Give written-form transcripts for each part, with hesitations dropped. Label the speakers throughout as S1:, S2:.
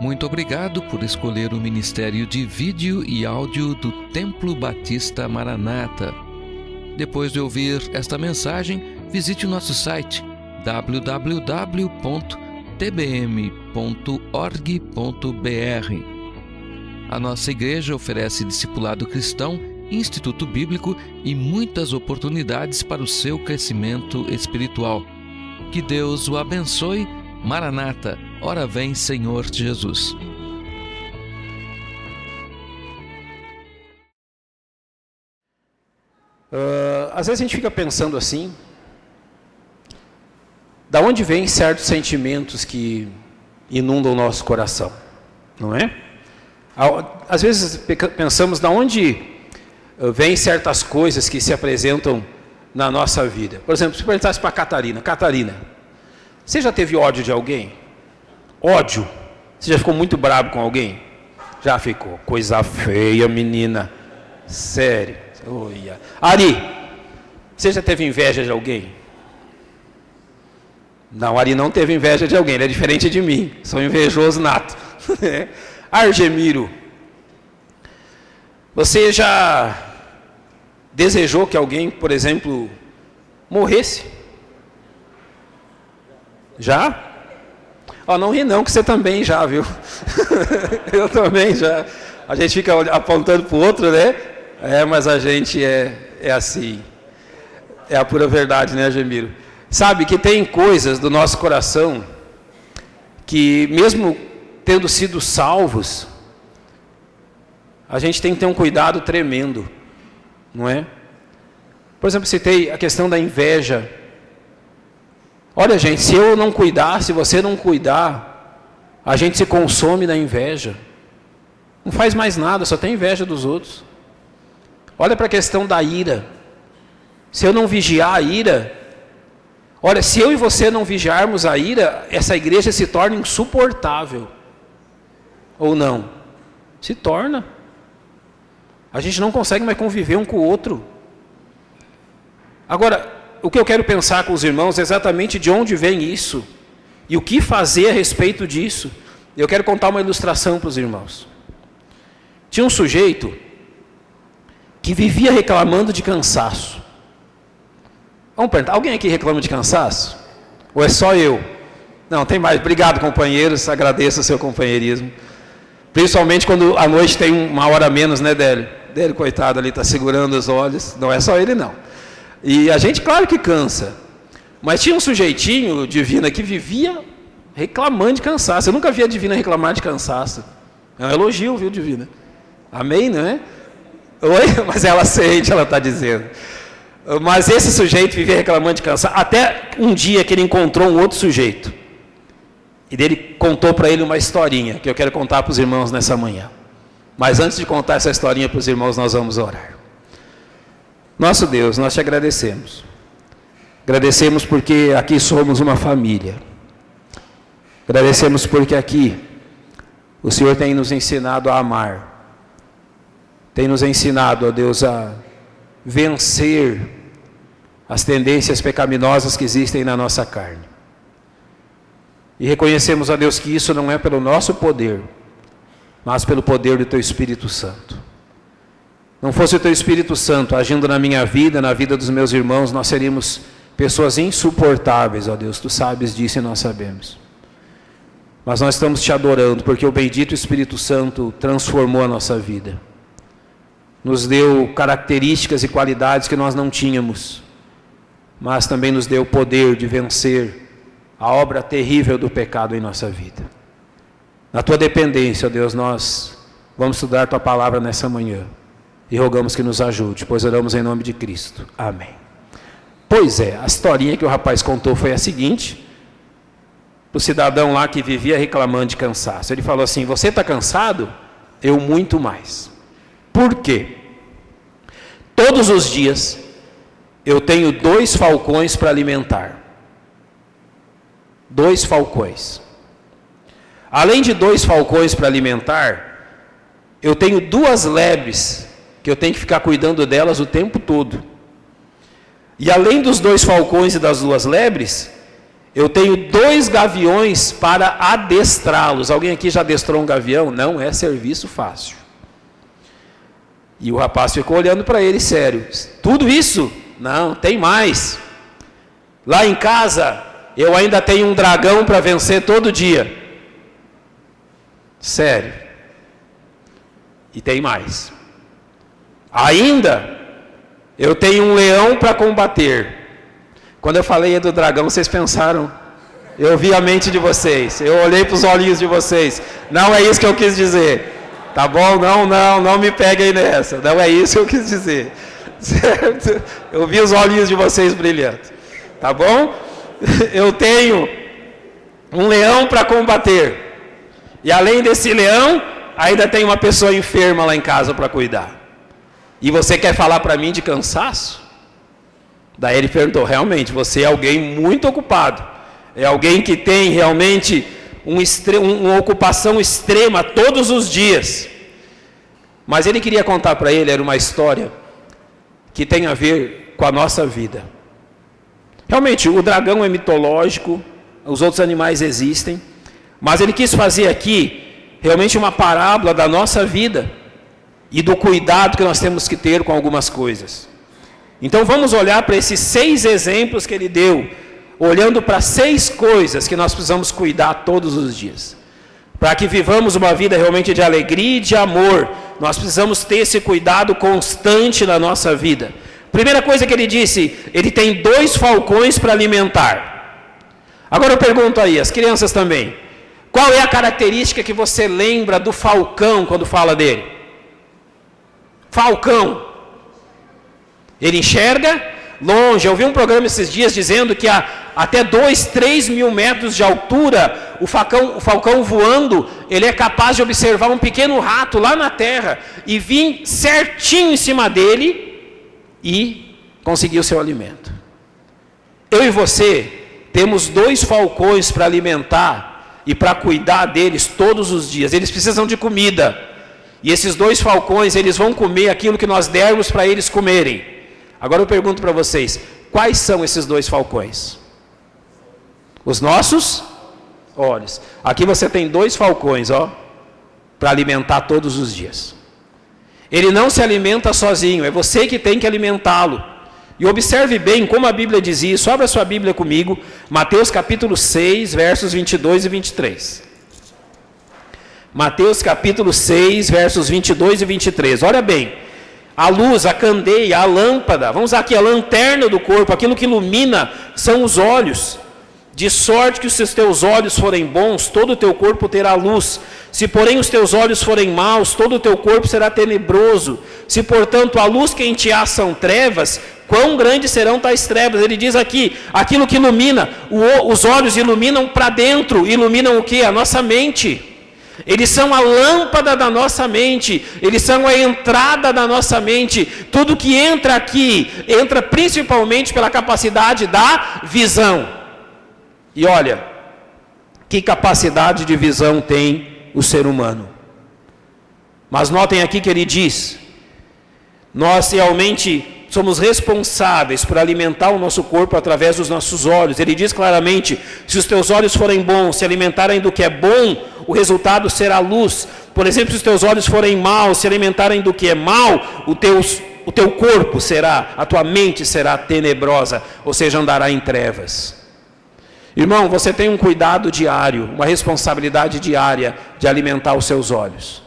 S1: Muito obrigado por escolher o Ministério de Vídeo e Áudio do Templo Batista Maranata. Depois de ouvir esta mensagem, visite o nosso site www.tbm.org.br. A nossa igreja oferece discipulado cristão, instituto bíblico e muitas oportunidades para o seu crescimento espiritual. Que Deus o abençoe. Maranata, ora vem, Senhor Jesus.
S2: Às vezes a gente fica pensando assim, da onde vêm certos sentimentos que inundam o nosso coração, não é? Às vezes pensamos da onde vêm certas coisas que se apresentam na nossa vida. Por exemplo, se perguntasse para Catarina, você já teve ódio de alguém? Ódio? Você já ficou muito bravo com alguém? Já ficou. Coisa feia, menina. Sério. Olha. Ari, você já teve inveja de alguém? Não, Ari não teve inveja de alguém. Ele é diferente de mim. Sou invejoso nato. Argemiro, você já desejou que alguém, por exemplo, morresse? Já? Não ri não, que você também já, viu? Eu também já. A gente fica apontando para o outro, né? Mas a gente é assim. É a pura verdade, né, Argemiro? Sabe que tem coisas do nosso coração que, mesmo tendo sido salvos, a gente tem que ter um cuidado tremendo, não é? Por exemplo, citei a questão da inveja. Olha, gente, se eu não cuidar, se você não cuidar, a gente se consome na inveja. Não faz mais nada, só tem inveja dos outros. Olha para a questão da ira. Se eu não vigiar a ira, olha, se eu e você não vigiarmos a ira, essa igreja se torna insuportável. Ou não? Se torna. A gente não consegue mais conviver um com o outro. Agora, o que eu quero pensar com os irmãos é exatamente de onde vem isso. E o que fazer a respeito disso. Eu quero contar uma ilustração para os irmãos. Tinha um sujeito que vivia reclamando de cansaço. Vamos perguntar, alguém aqui reclama de cansaço? Ou é só eu? Não, tem mais. Obrigado, companheiros, agradeço o seu companheirismo. Principalmente quando à noite tem uma hora a menos, né, Délio? Délio, coitado, ali está segurando os olhos. Não é só ele, não. E a gente, claro que cansa. Mas tinha um sujeitinho, Divina, que vivia reclamando de cansaço. Eu nunca vi a Divina reclamar de cansaço. É um elogio, viu, Divina? Amém, não é? Oi? Mas ela sente, ela está dizendo. Mas esse sujeito vivia reclamando de cansaço. Até um dia que ele encontrou um outro sujeito. E ele contou para ele uma historinha, que eu quero contar para os irmãos nessa manhã. Mas antes de contar essa historinha para os irmãos, nós vamos orar. Nosso Deus, nós te agradecemos. Agradecemos porque aqui somos uma família. Agradecemos porque aqui o Senhor tem nos ensinado a amar. Tem nos ensinado, ó Deus, a vencer as tendências pecaminosas que existem na nossa carne. E reconhecemos, ó Deus, que isso não é pelo nosso poder, mas pelo poder do Teu Espírito Santo. Não fosse o Teu Espírito Santo agindo na minha vida, na vida dos meus irmãos, nós seríamos pessoas insuportáveis, ó Deus. Tu sabes disso e nós sabemos. Mas nós estamos Te adorando, porque o bendito Espírito Santo transformou a nossa vida. Nos deu características e qualidades que nós não tínhamos, mas também nos deu o poder de vencer a obra terrível do pecado em nossa vida. Na Tua dependência, ó Deus, nós vamos estudar Tua palavra nessa manhã. E rogamos que nos ajude, pois oramos em nome de Cristo. Amém. Pois é, a historinha que o rapaz contou foi a seguinte. O cidadão lá que vivia reclamando de cansaço. Ele falou assim, você está cansado? Eu muito mais. Por quê? Todos os dias eu tenho 2 falcões para alimentar. 2 falcões. Além de 2 falcões para alimentar, eu tenho 2 lebres que eu tenho que ficar cuidando delas o tempo todo. E além dos 2 falcões e das 2 lebres, Eu tenho 2 gaviões para adestrá-los. Alguém aqui já adestrou um gavião? Não é serviço fácil. E o rapaz ficou olhando para ele sério. Tudo isso? Não, tem mais. Lá em casa, eu ainda tenho um dragão para vencer todo dia. Sério. E tem mais. Ainda, eu tenho um leão para combater. Quando eu falei do dragão, vocês pensaram? Eu vi a mente de vocês. Eu olhei para os olhinhos de vocês. Não é isso que eu quis dizer. Tá bom? Não me peguem nessa. Não é isso que eu quis dizer. Certo? Eu vi os olhinhos de vocês brilhando. Tá bom? Eu tenho um leão para combater. E além desse leão, ainda tem uma pessoa enferma lá em casa para cuidar. E você quer falar para mim de cansaço? Daí ele perguntou, realmente, você é alguém muito ocupado. É alguém que tem realmente uma ocupação extrema todos os dias. Mas ele queria contar para ele, era uma história que tem a ver com a nossa vida. Realmente, o dragão é mitológico, os outros animais existem, mas ele quis fazer aqui realmente uma parábola da nossa vida e do cuidado que nós temos que ter com algumas coisas. Então vamos olhar para esses 6 exemplos que ele deu, olhando para 6 coisas que nós precisamos cuidar todos os dias. Para que vivamos uma vida realmente de alegria e de amor, nós precisamos ter esse cuidado constante na nossa vida. Primeira coisa que ele disse, ele tem 2 falcões para alimentar. Agora eu pergunto aí, as crianças também, qual é a característica que você lembra do falcão quando fala dele? Falcão. Ele enxerga longe. Eu vi um programa esses dias dizendo que até 2, 3 mil metros de altura, o falcão voando, ele é capaz de observar um pequeno rato lá na terra e vir certinho em cima dele e conseguir o seu alimento. Eu e você temos 2 falcões para alimentar e para cuidar deles todos os dias. Eles precisam de comida. E esses 2 falcões, eles vão comer aquilo que nós dermos para eles comerem. Agora eu pergunto para vocês, quais são esses 2 falcões? Os nossos olhos. Aqui você tem 2 falcões, para alimentar todos os dias. Ele não se alimenta sozinho, é você que tem que alimentá-lo. E observe bem como a Bíblia diz isso. Abra sua Bíblia comigo, Mateus capítulo 6, versos 22 e 23. Mateus capítulo 6, versos 22 e 23. Olha bem. A luz, a candeia, a lâmpada, vamos usar aqui a lanterna do corpo, aquilo que ilumina são os olhos. De sorte que se os teus olhos forem bons, todo o teu corpo terá luz. Se porém os teus olhos forem maus, todo o teu corpo será tenebroso. Se portanto a luz que em ti há são trevas, quão grandes serão tais trevas? Ele diz aqui, aquilo que ilumina, os olhos iluminam para dentro, iluminam o que? A nossa mente. Eles são a lâmpada da nossa mente, eles são a entrada da nossa mente. Tudo que entra aqui, entra principalmente pela capacidade da visão. E olha, que capacidade de visão tem o ser humano. Mas notem aqui que ele diz, nós realmente somos responsáveis por alimentar o nosso corpo através dos nossos olhos. Ele diz claramente, se os teus olhos forem bons, se alimentarem do que é bom, o resultado será luz. Por exemplo, se os teus olhos forem maus, se alimentarem do que é mal, o teu corpo será, a tua mente será tenebrosa, ou seja, andará em trevas. Irmão, você tem um cuidado diário, uma responsabilidade diária de alimentar os seus olhos.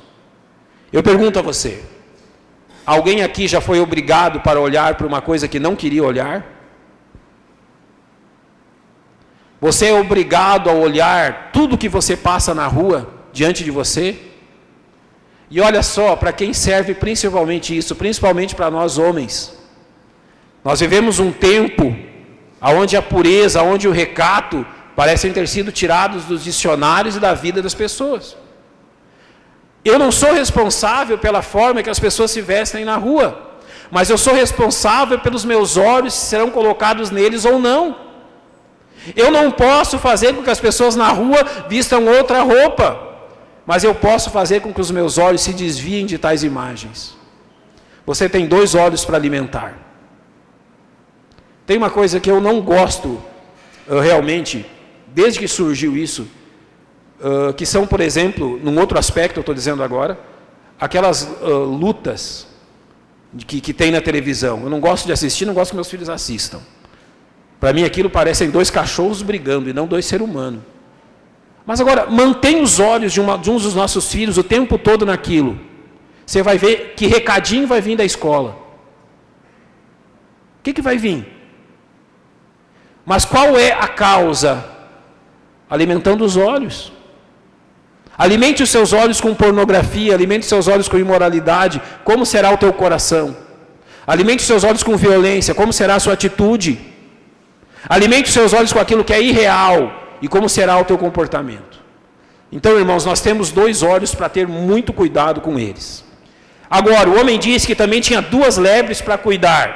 S2: Eu pergunto a você, alguém aqui já foi obrigado para olhar para uma coisa que não queria olhar? Você é obrigado a olhar tudo que você passa na rua diante de você? E olha só, para quem serve principalmente isso, principalmente para nós homens. Nós vivemos um tempo onde a pureza, onde o recato parecem ter sido tirados dos dicionários e da vida das pessoas. Eu não sou responsável pela forma que as pessoas se vestem na rua, mas eu sou responsável pelos meus olhos, se serão colocados neles ou não. Eu não posso fazer com que as pessoas na rua vistam outra roupa, mas eu posso fazer com que os meus olhos se desviem de tais imagens. Você tem 2 olhos para alimentar. Tem uma coisa que eu não gosto, realmente, desde que surgiu isso, que são, por exemplo, num outro aspecto, eu estou dizendo agora, aquelas lutas que tem na televisão. Eu não gosto de assistir, não gosto que meus filhos assistam. Para mim aquilo parecem 2 cachorros brigando e não 2 seres humanos. Mas agora, mantém os olhos de um dos nossos filhos o tempo todo naquilo. Você vai ver que recadinho vai vir da escola. O que vai vir? Mas qual é a causa? Alimentando os olhos. Alimente os seus olhos com pornografia, alimente os seus olhos com imoralidade, como será o teu coração? Alimente os seus olhos com violência, como será a sua atitude? Alimente os seus olhos com aquilo que é irreal, e como será o teu comportamento? Então, irmãos, nós temos 2 olhos para ter muito cuidado com eles. Agora, o homem disse que também tinha 2 lebres para cuidar.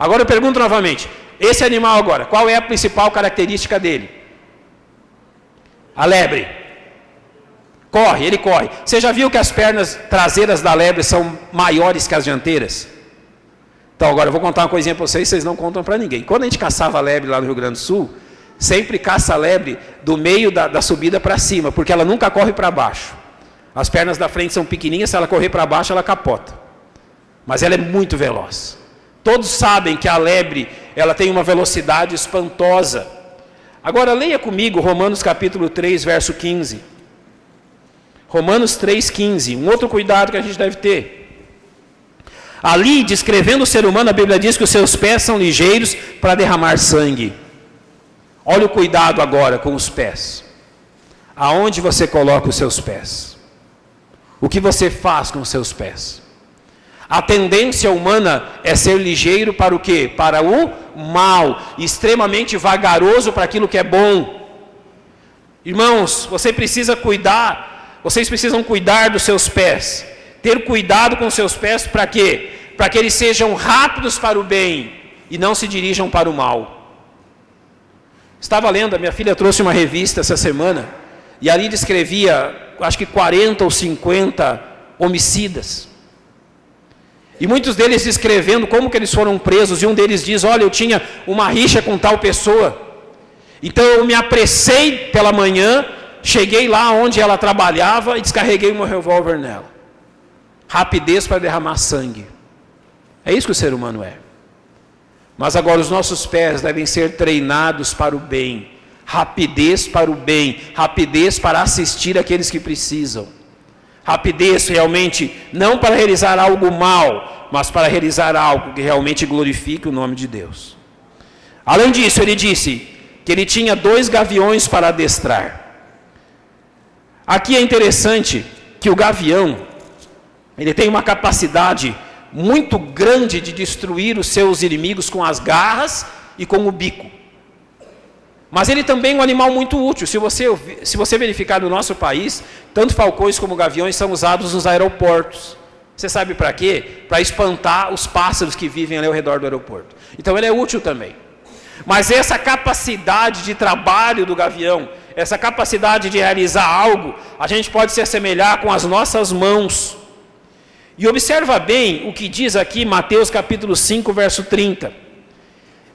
S2: Agora eu pergunto novamente, esse animal agora, qual é a principal característica dele? A lebre. Ele corre. Você já viu que as pernas traseiras da lebre são maiores que as dianteiras? Então, agora eu vou contar uma coisinha para vocês não contam para ninguém. Quando a gente caçava lebre lá no Rio Grande do Sul, sempre caça a lebre do meio da subida para cima, porque ela nunca corre para baixo. As pernas da frente são pequenininhas, se ela correr para baixo, ela capota. Mas ela é muito veloz. Todos sabem que a lebre, ela tem uma velocidade espantosa. Agora, leia comigo Romanos capítulo 3, verso 15. Romanos 3,15, um outro cuidado que a gente deve ter. Ali, descrevendo o ser humano, a Bíblia diz que os seus pés são ligeiros para derramar sangue. Olha o cuidado agora com os pés. Aonde você coloca os seus pés? O que você faz com os seus pés? A tendência humana é ser ligeiro para o quê? Para o mal, extremamente vagaroso para aquilo que é bom. Irmãos, vocês precisam cuidar dos seus pés, ter cuidado com os seus pés para quê? Para que eles sejam rápidos para o bem e não se dirijam para o mal. Estava lendo, a minha filha trouxe uma revista essa semana, e ali descrevia, acho que 40 ou 50 homicidas. E muitos deles descrevendo como que eles foram presos, e um deles diz, olha, eu tinha uma rixa com tal pessoa, então eu me apressei pela manhã, cheguei lá onde ela trabalhava e descarreguei o meu revólver nela. Rapidez para derramar sangue. É isso que o ser humano é. Mas agora os nossos pés devem ser treinados para o bem. Rapidez para o bem. Rapidez para assistir aqueles que precisam. Rapidez realmente não para realizar algo mal, mas para realizar algo que realmente glorifique o nome de Deus. Além disso, ele disse que ele tinha 2 gaviões para adestrar. Aqui é interessante que o gavião, ele tem uma capacidade muito grande de destruir os seus inimigos com as garras e com o bico. Mas ele também é um animal muito útil. Se você verificar no nosso país, tanto falcões como gaviões são usados nos aeroportos. Você sabe para quê? Para espantar os pássaros que vivem ali ao redor do aeroporto. Então ele é útil também. Mas essa capacidade de trabalho do gavião, essa capacidade de realizar algo, a gente pode se assemelhar com as nossas mãos. E observa bem o que diz aqui Mateus capítulo 5, verso 30.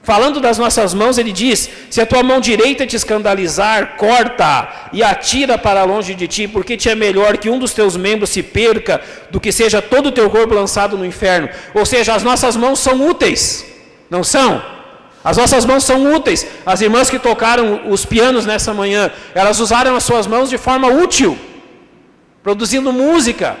S2: Falando das nossas mãos, ele diz, se a tua mão direita te escandalizar, corta e atira para longe de ti, porque te é melhor que um dos teus membros se perca, do que seja todo o teu corpo lançado no inferno. Ou seja, as nossas mãos são úteis, não são? As nossas mãos são úteis. As irmãs que tocaram os pianos nessa manhã, elas usaram as suas mãos de forma útil, produzindo música.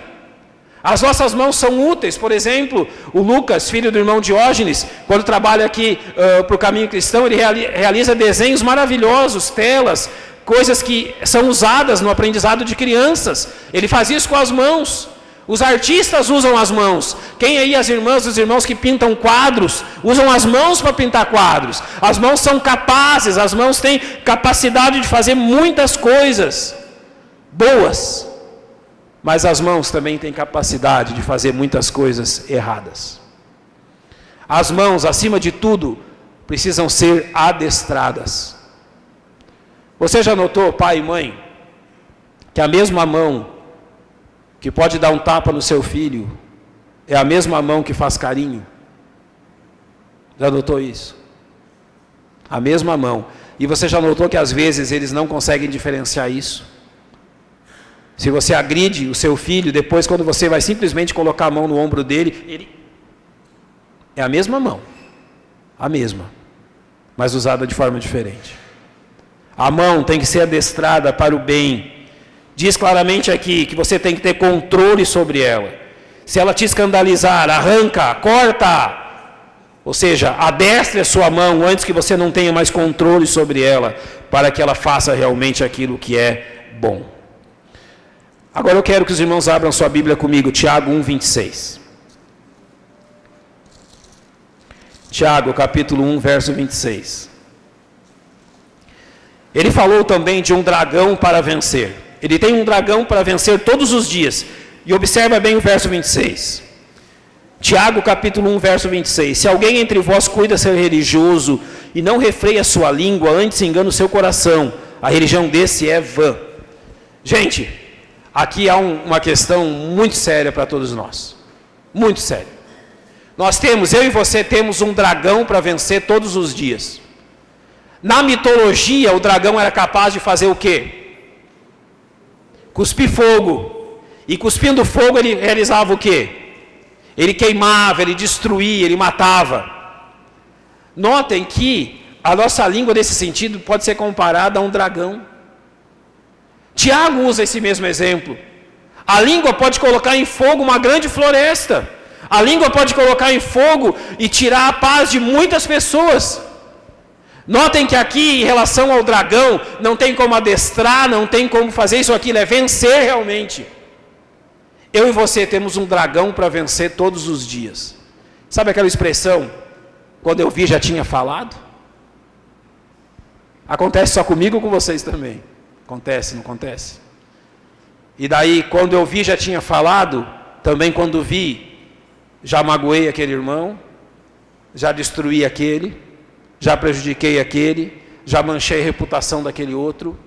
S2: As nossas mãos são úteis. Por exemplo, o Lucas, filho do irmão Diógenes, quando trabalha aqui para o Caminho Cristão, ele realiza desenhos maravilhosos, telas, coisas que são usadas no aprendizado de crianças. Ele faz isso com as mãos. Os artistas usam as mãos. Quem aí, as irmãs, os irmãos que pintam quadros, usam as mãos para pintar quadros. As mãos são capazes, as mãos têm capacidade de fazer muitas coisas boas. Mas as mãos também têm capacidade de fazer muitas coisas erradas. As mãos, acima de tudo, precisam ser adestradas. Você já notou, pai e mãe, que a mesma mão que pode dar um tapa no seu filho é a mesma mão que faz carinho? Já notou isso? A mesma mão. E você já notou que às vezes eles não conseguem diferenciar isso? Se você agride o seu filho, depois quando você vai simplesmente colocar a mão no ombro dele, ele... é a mesma mão, a mesma, mas usada de forma diferente. A mão tem que ser adestrada para o bem. Diz claramente aqui que você tem que ter controle sobre ela. Se ela te escandalizar, arranca, corta. Ou seja, adestre a sua mão antes que você não tenha mais controle sobre ela, para que ela faça realmente aquilo que é bom. Agora eu quero que os irmãos abram sua Bíblia comigo, Tiago 1:26. Tiago, capítulo 1, verso 26. Ele falou também de um dragão para vencer. Ele tem um dragão para vencer todos os dias. E observa bem o verso 26. Tiago, capítulo 1, verso 26. Se alguém entre vós cuida ser religioso e não refreia sua língua, antes engana o seu coração, a religião desse é vã. Gente, aqui há uma questão muito séria para todos nós. Muito séria. Nós temos, eu e você temos um dragão para vencer todos os dias. Na mitologia, o dragão era capaz de fazer o quê? Cuspir fogo. E cuspindo fogo ele realizava o quê? Ele queimava, ele destruía, ele matava. Notem que a nossa língua nesse sentido pode ser comparada a um dragão. Tiago usa esse mesmo exemplo. A língua pode colocar em fogo uma grande floresta. A língua pode colocar em fogo e tirar a paz de muitas pessoas. Notem que aqui, em relação ao dragão, não tem como adestrar, não tem como fazer isso aqui, é vencer realmente. Eu e você temos um dragão para vencer todos os dias. Sabe aquela expressão, quando eu vi já tinha falado? Acontece só comigo ou com vocês também? Acontece, não acontece? E daí, quando eu vi já tinha falado, também quando vi, já magoei aquele irmão, já destruí aquele, já prejudiquei aquele, já manchei a reputação daquele outro.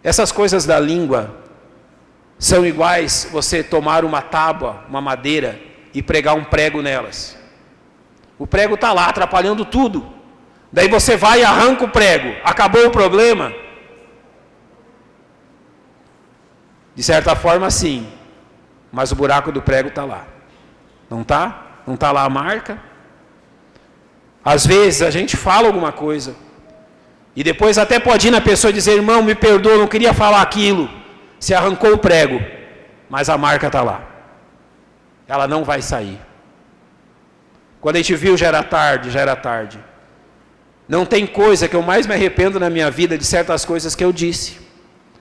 S2: Essas coisas da língua são iguais você tomar uma tábua, uma madeira e pregar um prego nelas. O prego está lá atrapalhando tudo. Daí você vai e arranca o prego. Acabou o problema? De certa forma sim, mas o buraco do prego está lá. Não está? Não está lá a marca? Às vezes a gente fala alguma coisa e depois até pode ir na pessoa e dizer: irmão, me perdoa, não queria falar aquilo. Se arrancou o prego, mas a marca está lá. Ela não vai sair. Quando a gente viu, já era tarde, já era tarde. Não tem coisa que eu mais me arrependo na minha vida de certas coisas que eu disse.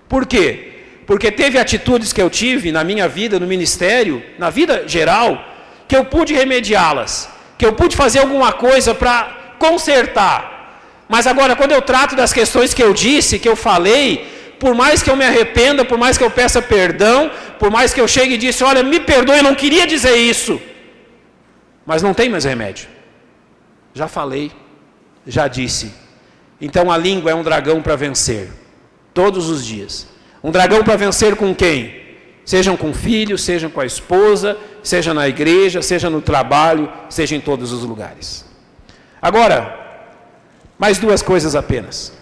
S2: Por quê? Porque teve atitudes que eu tive na minha vida, no ministério, na vida geral, que eu pude remediá-las, que eu pude fazer alguma coisa para consertar. Mas agora, quando eu trato das questões que eu disse, que eu falei, por mais que eu me arrependa, por mais que eu peça perdão, por mais que eu chegue e disse: olha, me perdoe, eu não queria dizer isso. Mas não tem mais remédio. Já falei, já disse. Então a língua é um dragão para vencer, todos os dias. Um dragão para vencer com quem? Sejam com filhos, sejam com a esposa, seja na igreja, seja no trabalho, seja em todos os lugares. Agora, mais duas coisas apenas.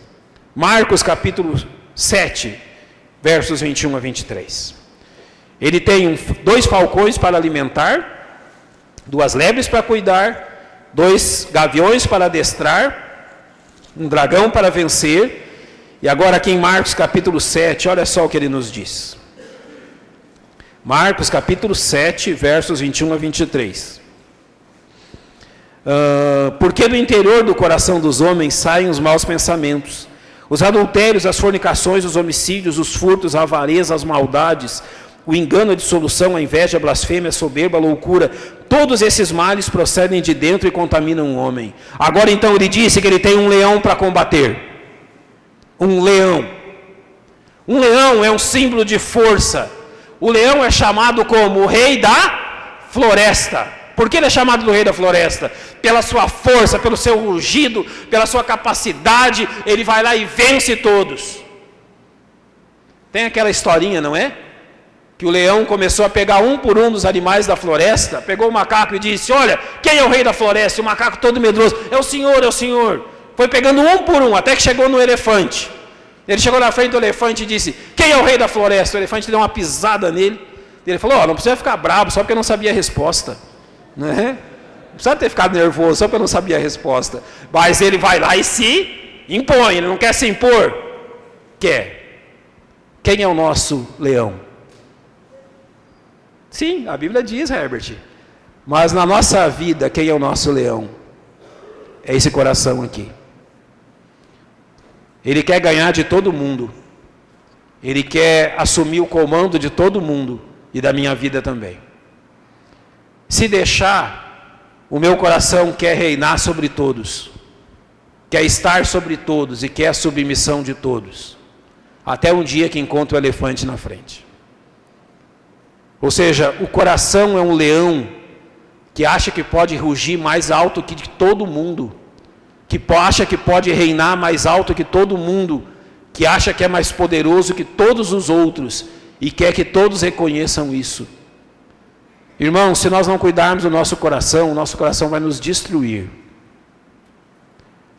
S2: Marcos capítulo 7, versos 21 a 23. Ele tem 2 falcões para alimentar, 2 lebres para cuidar, 2 gaviões para adestrar, um dragão para vencer. E agora aqui em Marcos capítulo 7, olha só o que ele nos diz. Marcos capítulo 7, versos 21 a 23. Porque do interior do coração dos homens saem os maus pensamentos, os adultérios, as fornicações, os homicídios, os furtos, a avareza, as maldades, o engano, a dissolução, a inveja, a blasfêmia, a soberba, a loucura. Todos esses males procedem de dentro e contaminam o homem. Agora então ele disse que ele tem um leão para combater. Um leão. Um leão é um símbolo de força. O leão é chamado como o rei da floresta. Por que ele é chamado do rei da floresta? Pela sua força, pelo seu rugido, pela sua capacidade, ele vai lá e vence todos. Tem aquela historinha, não é? Que o leão começou a pegar um por um dos animais da floresta, pegou o macaco e disse: olha, quem é o rei da floresta? E o macaco todo medroso: é o senhor, é o senhor. Foi pegando um por um, até que chegou no elefante. Ele chegou na frente do elefante e disse: quem é o rei da floresta? O elefante deu uma pisada nele. Ele falou: não precisa ficar bravo, só porque eu não sabia a resposta. Né? Não precisa ter ficado nervoso, só porque eu não sabia a resposta. Mas ele vai lá e se impõe, ele não quer se impor. Quer. Quem é o nosso leão? Sim, a Bíblia diz, Herbert. Mas na nossa vida, quem é o nosso leão? É esse coração aqui. Ele quer ganhar de todo mundo. Ele quer assumir o comando de todo mundo e da minha vida também. Se deixar, o meu coração quer reinar sobre todos. Quer estar sobre todos e quer a submissão de todos. Até um dia que encontra o elefante na frente. Ou seja, o coração é um leão que acha que pode rugir mais alto que de todo mundo, que acha que pode reinar mais alto que todo mundo, que acha que é mais poderoso que todos os outros e quer que todos reconheçam isso. Irmãos, se nós não cuidarmos do nosso coração, o nosso coração vai nos destruir.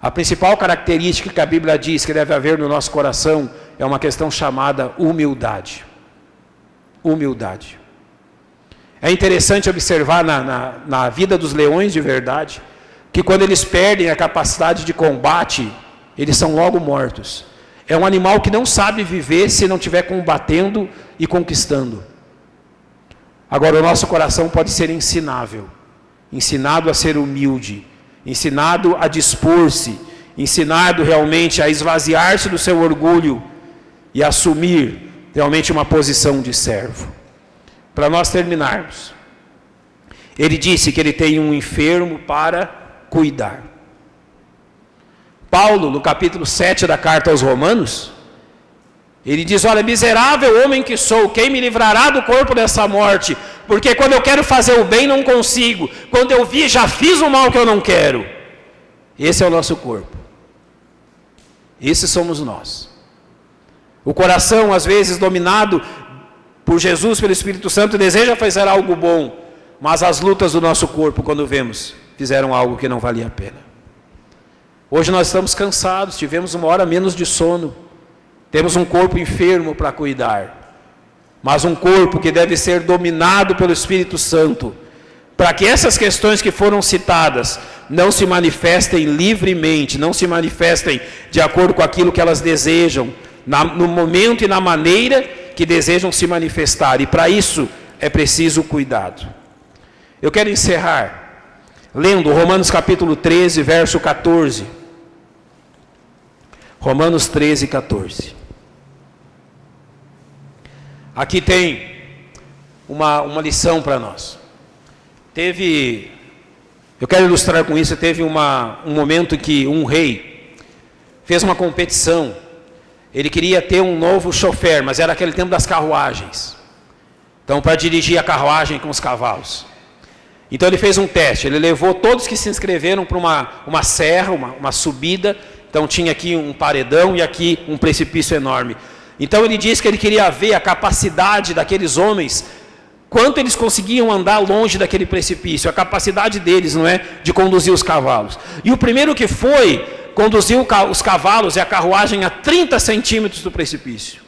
S2: A principal característica que a Bíblia diz que deve haver no nosso coração é uma questão chamada humildade. Humildade. É interessante observar na vida dos leões de verdade, que quando eles perdem a capacidade de combate, eles são logo mortos. É um animal que não sabe viver se não estiver combatendo e conquistando. Agora, o nosso coração pode ser ensinável, ensinado a ser humilde, ensinado a dispor-se, ensinado realmente a esvaziar-se do seu orgulho e assumir realmente uma posição de servo. Para nós terminarmos, ele disse que ele tem um enfermo para cuidar. Paulo, no capítulo 7 da carta aos Romanos, ele diz: olha, miserável homem que sou, quem me livrará do corpo dessa morte? Porque quando eu quero fazer o bem não consigo, quando eu vi já fiz o mal que eu não quero. Esse é o nosso corpo, esses somos nós. O coração às vezes dominado por Jesus, pelo Espírito Santo, deseja fazer algo bom, mas as lutas do nosso corpo, quando vemos, fizeram algo que não valia a pena. Hoje nós estamos cansados, tivemos uma hora menos de sono, temos um corpo enfermo para cuidar, mas um corpo que deve ser dominado pelo Espírito Santo, para que essas questões que foram citadas não se manifestem livremente, não se manifestem de acordo com aquilo que elas desejam, no momento e na maneira que desejam se manifestar, e para isso é preciso cuidado. Eu quero encerrar lendo Romanos capítulo 13, verso 14. Romanos 13, 14. Aqui tem uma lição para nós. Eu quero ilustrar com isso, teve um momento que um rei fez uma competição. Ele queria ter um novo chofer, mas era aquele tempo das carruagens. Então, para dirigir a carruagem com os cavalos. Então, ele fez um teste. Ele levou todos que se inscreveram para uma serra, uma subida. Então, tinha aqui um paredão e aqui um precipício enorme. Então, ele disse que ele queria ver a capacidade daqueles homens, quanto eles conseguiam andar longe daquele precipício, a capacidade deles, não é, de conduzir os cavalos. E o primeiro que foi, conduziu os cavalos e a carruagem a 30 centímetros do precipício.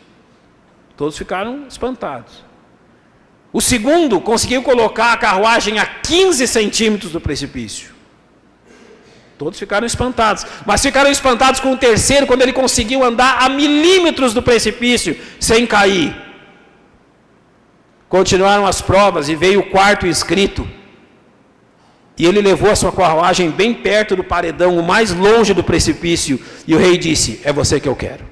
S2: Todos ficaram espantados. O segundo conseguiu colocar a carruagem a 15 centímetros do precipício. Todos ficaram espantados. Mas ficaram espantados com o terceiro, quando ele conseguiu andar a milímetros do precipício, sem cair. Continuaram as provas e veio o quarto inscrito. E ele levou a sua carruagem bem perto do paredão, o mais longe do precipício. E o rei disse: é você que eu quero.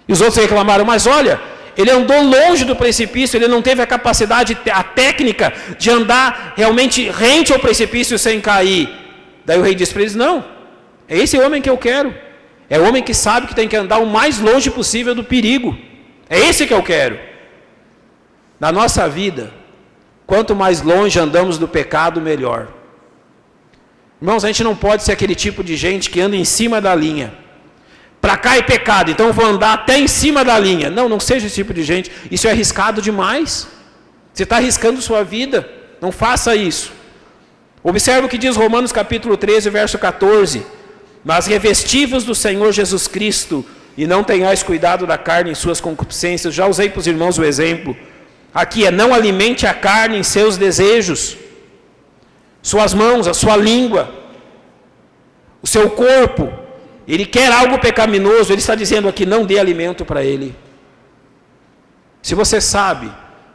S2: E os outros reclamaram: mas olha, ele andou longe do precipício, ele não teve a capacidade, a técnica de andar realmente rente ao precipício sem cair. Daí o rei disse para eles: não, é esse homem que eu quero. É o homem que sabe que tem que andar o mais longe possível do perigo. É esse que eu quero. Na nossa vida, quanto mais longe andamos do pecado, melhor. Irmãos, a gente não pode ser aquele tipo de gente que anda em cima da linha. Para cá é pecado, então eu vou andar até em cima da linha. Não seja esse tipo de gente. Isso é arriscado demais. Você está arriscando sua vida. Não faça isso. Observe o que diz Romanos capítulo 13, verso 14. Mas revesti-vos do Senhor Jesus Cristo, e não tenhais cuidado da carne em suas concupiscências. Já usei para os irmãos o exemplo. Aqui é: não alimente a carne em seus desejos, suas mãos, a sua língua, o seu corpo. Ele quer algo pecaminoso, ele está dizendo aqui: não dê alimento para ele. Se você sabe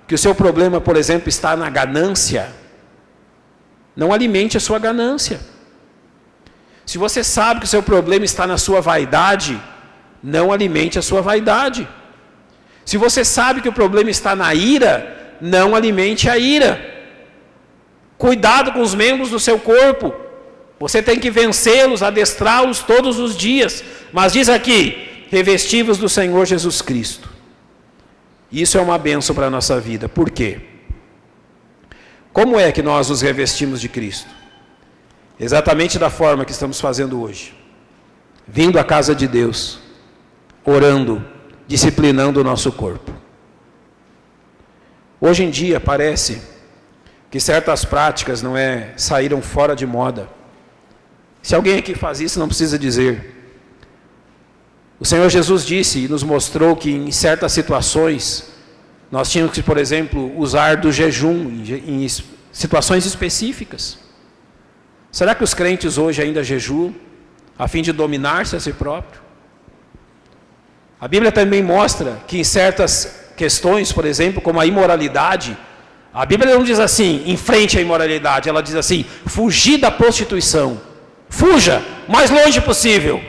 S2: que o seu problema, por exemplo, está na ganância, não alimente a sua ganância. Se você sabe que o seu problema está na sua vaidade, não alimente a sua vaidade. Se você sabe que o problema está na ira, não alimente a ira. Cuidado com os membros do seu corpo. Você tem que vencê-los, adestrá-los todos os dias. Mas diz aqui: revesti-vos do Senhor Jesus Cristo. Isso é uma bênção para a nossa vida. Por quê? Como é que nós nos revestimos de Cristo? Exatamente da forma que estamos fazendo hoje. Vindo à casa de Deus, orando, disciplinando o nosso corpo. Hoje em dia parece que certas práticas saíram fora de moda. Se alguém aqui faz isso, não precisa dizer. O Senhor Jesus disse e nos mostrou que em certas situações nós tínhamos que, por exemplo, usar do jejum em situações específicas. Será que os crentes hoje ainda jejuam a fim de dominar-se a si próprio? A Bíblia também mostra que em certas questões, por exemplo, como a imoralidade, a Bíblia não diz assim: enfrente a imoralidade. Ela diz assim: fugir da prostituição. Fuja o mais longe possível.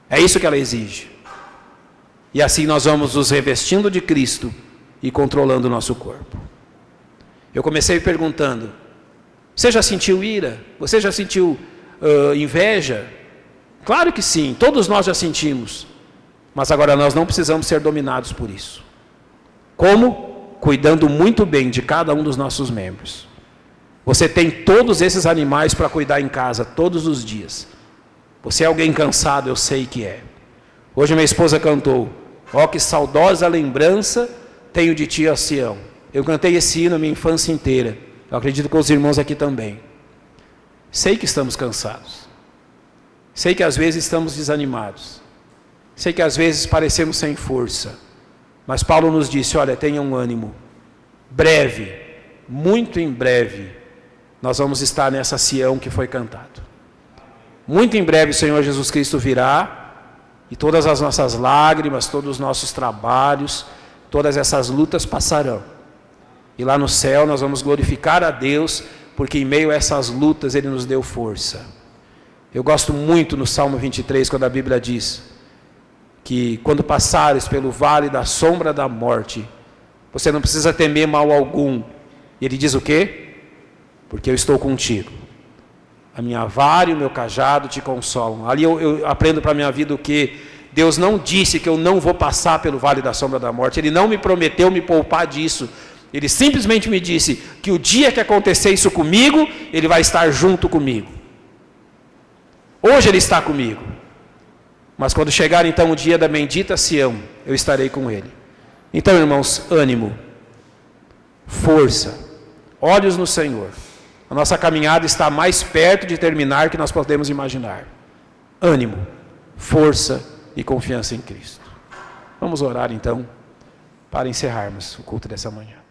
S2: É isso que ela exige. E assim nós vamos nos revestindo de Cristo e controlando o nosso corpo. Eu comecei perguntando: você já sentiu ira? Você já sentiu inveja? Claro que sim, todos nós já sentimos. Mas agora nós não precisamos ser dominados por isso. Como? Cuidando muito bem de cada um dos nossos membros. Você tem todos esses animais para cuidar em casa todos os dias. Você é alguém cansado, eu sei que é. Hoje minha esposa cantou: ó, que saudosa lembrança tenho de ti, ó Sião. Eu cantei esse hino a minha infância inteira. Eu acredito que os irmãos aqui também. Sei que estamos cansados. Sei que às vezes estamos desanimados. Sei que às vezes parecemos sem força. Mas Paulo nos disse: olha, tenham ânimo. Breve, muito em breve, nós vamos estar nessa Sião que foi cantado. Muito em breve o Senhor Jesus Cristo virá, e todas as nossas lágrimas, todos os nossos trabalhos, todas essas lutas passarão. E lá no céu nós vamos glorificar a Deus, porque em meio a essas lutas Ele nos deu força. Eu gosto muito no Salmo 23, quando a Bíblia diz que quando passares pelo vale da sombra da morte, você não precisa temer mal algum. E Ele diz o quê? Porque eu estou contigo. A minha vara e o meu cajado te consolam. Ali eu aprendo para a minha vida o que Deus não disse que eu não vou passar pelo vale da sombra da morte. Ele não me prometeu me poupar disso. Ele simplesmente me disse que o dia que acontecer isso comigo, Ele vai estar junto comigo. Hoje Ele está comigo. Mas quando chegar então o dia da bendita Sião, eu estarei com Ele. Então, irmãos, ânimo, força, olhos no Senhor. A nossa caminhada está mais perto de terminar que nós podemos imaginar. Ânimo, força e confiança em Cristo. Vamos orar então, para encerrarmos o culto dessa manhã.